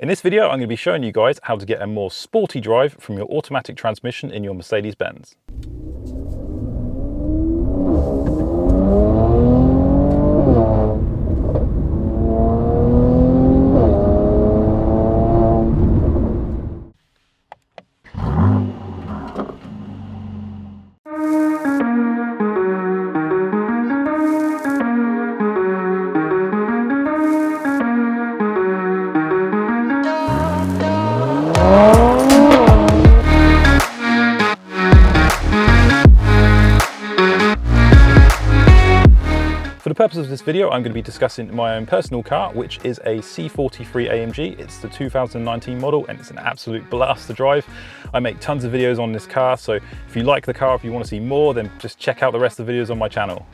In this video, I'm going to be showing you guys how to get a more sporty drive from your automatic transmission in your Mercedes Benz. For the purpose of this video, I'm going to be discussing my own personal car, which is a C43 AMG. It's the 2019 model and it's an absolute blast to drive. I make tons of videos on this car, so if you like the car, if you want to see more, then just check out the rest of the videos on my channel.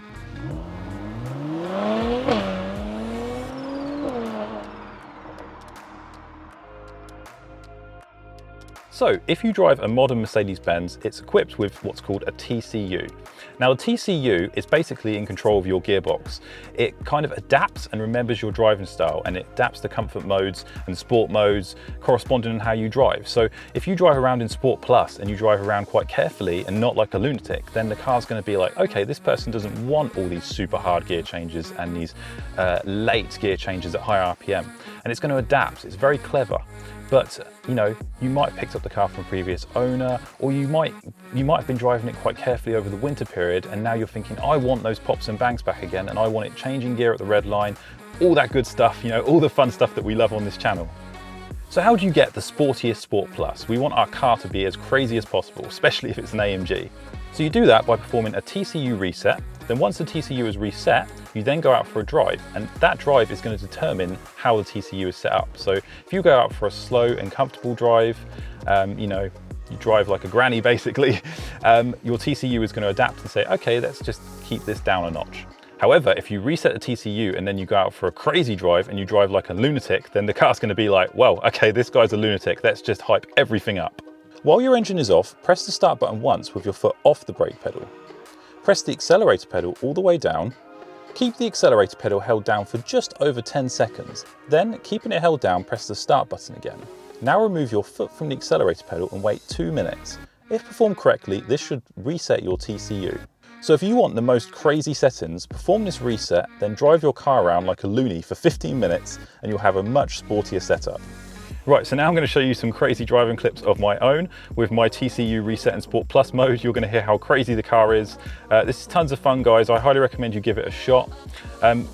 So, if you drive a modern Mercedes Benz, it's equipped with what's called a TCU. Now, the TCU is basically in control of your gearbox. It kind of adapts and remembers your driving style, and it adapts the comfort modes and sport modes corresponding to how you drive. So, if you drive around in Sport Plus and you drive around quite carefully and not like a lunatic, then the car's going to be like, okay, this person doesn't want all these super hard gear changes and these late gear changes at high RPM. And it's going to adapt. It's very clever. But you know, you might have picked up the car from a previous owner, or you might have been driving it quite carefully over the winter period, and now you're thinking, I want those pops and bangs back again, and I want it changing gear at the red line, all that good stuff, you know, all the fun stuff that we love on this channel. So how do you get the sportiest Sport Plus? We want our car to be as crazy as possible, especially if it's an AMG. So you do that by performing a TCU reset. Then once the TCU is reset, you then go out for a drive, and that drive is going to determine how the TCU is set up. So if you go out for a slow and comfortable drive, you know, you drive like a granny basically, your TCU is going to adapt and say, okay, let's just keep this down a notch. However, if you reset the TCU and then you go out for a crazy drive and you drive like a lunatic, then the car's going to be like, well, okay, this guy's a lunatic, let's just hype everything up. While your engine is off, press the start button once with your foot off the brake pedal. Press the accelerator pedal all the way down. Keep the accelerator pedal held down for just over 10 seconds. Then, keeping it held down, press the start button again. Now remove your foot from the accelerator pedal and wait 2 minutes. If performed correctly, this should reset your TCU. So if you want the most crazy settings, perform this reset, then drive your car around like a loony for 15 minutes and you'll have a much sportier setup. Right, so now I'm going to show you some crazy driving clips of my own with my TCU Reset and Sport Plus mode. You're going to hear how crazy the car is. This is tons of fun, guys. I highly recommend you give it a shot.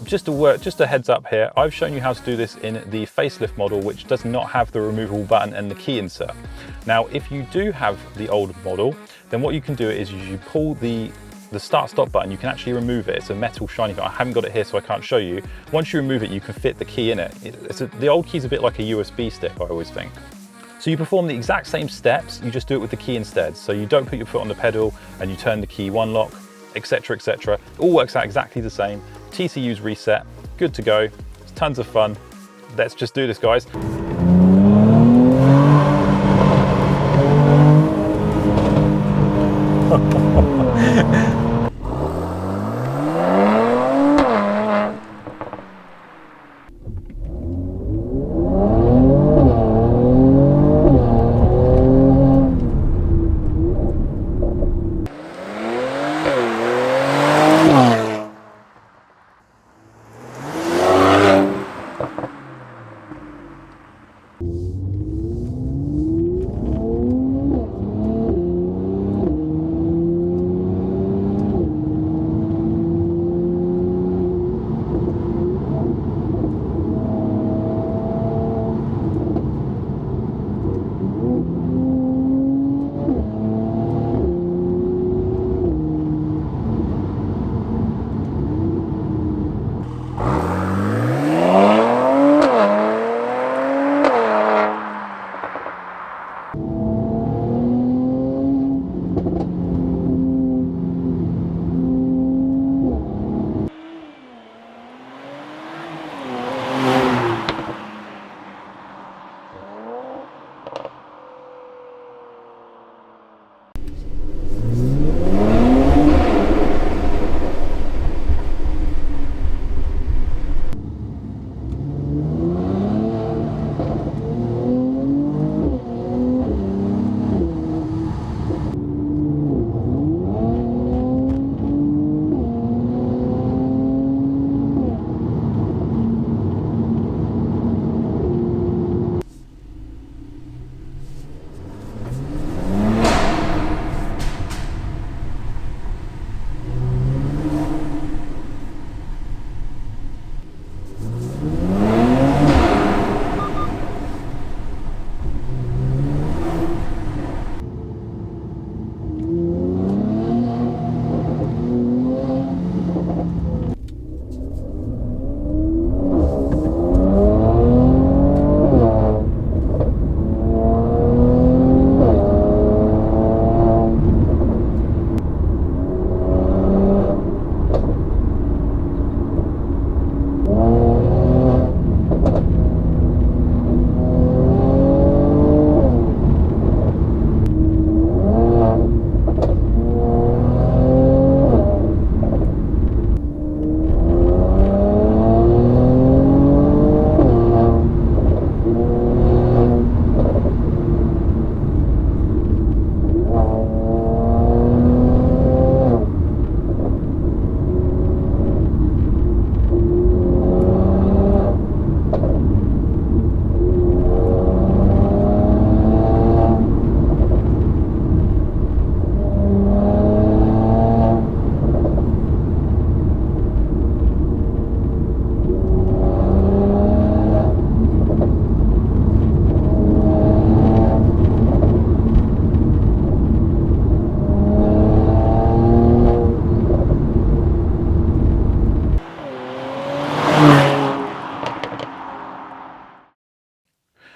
Just a heads up here, I've shown you how to do this in the facelift model, which does not have the removable button and the key insert. Now, if you do have the old model, then what you can do is you pull the start-stop button, you can actually remove it. It's a metal shiny thing. I haven't got it here, so I can't show you. Once you remove it, you can fit the key in it. The old key's a bit like a USB stick, I always think. So you perform the exact same steps, you just do it with the key instead. So you don't put your foot on the pedal and you turn the key one lock, etc, etc. It all works out exactly the same. TCU's reset, good to go. It's tons of fun. Let's just do this, guys.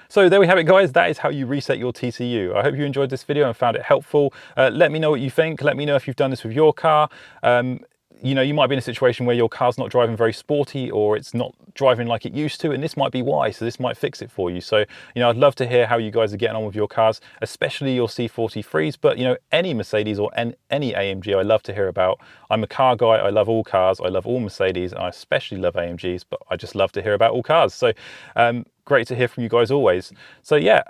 So there we have it, guys. That is how you reset your TCU. I hope you enjoyed this video and found it helpful. Let me know what you think. Let me know if you've done this with your car. You know, you might be in a situation where your car's not driving very sporty, or it's not driving like it used to, and this might be why, so this might fix it for you. So, you know, I'd love to hear how you guys are getting on with your cars, especially your C43s, but, you know, any Mercedes or any AMG I love to hear about. I'm a car guy, I love all cars, I love all Mercedes, and I especially love AMGs, but I just love to hear about all cars. So, great to hear from you guys always. So yeah,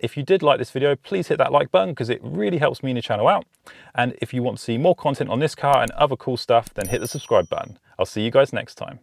if you did like this video, please hit that like button because it really helps me and the channel out. And if you want to see more content on this car and other cool stuff, then hit the subscribe button. I'll see you guys next time.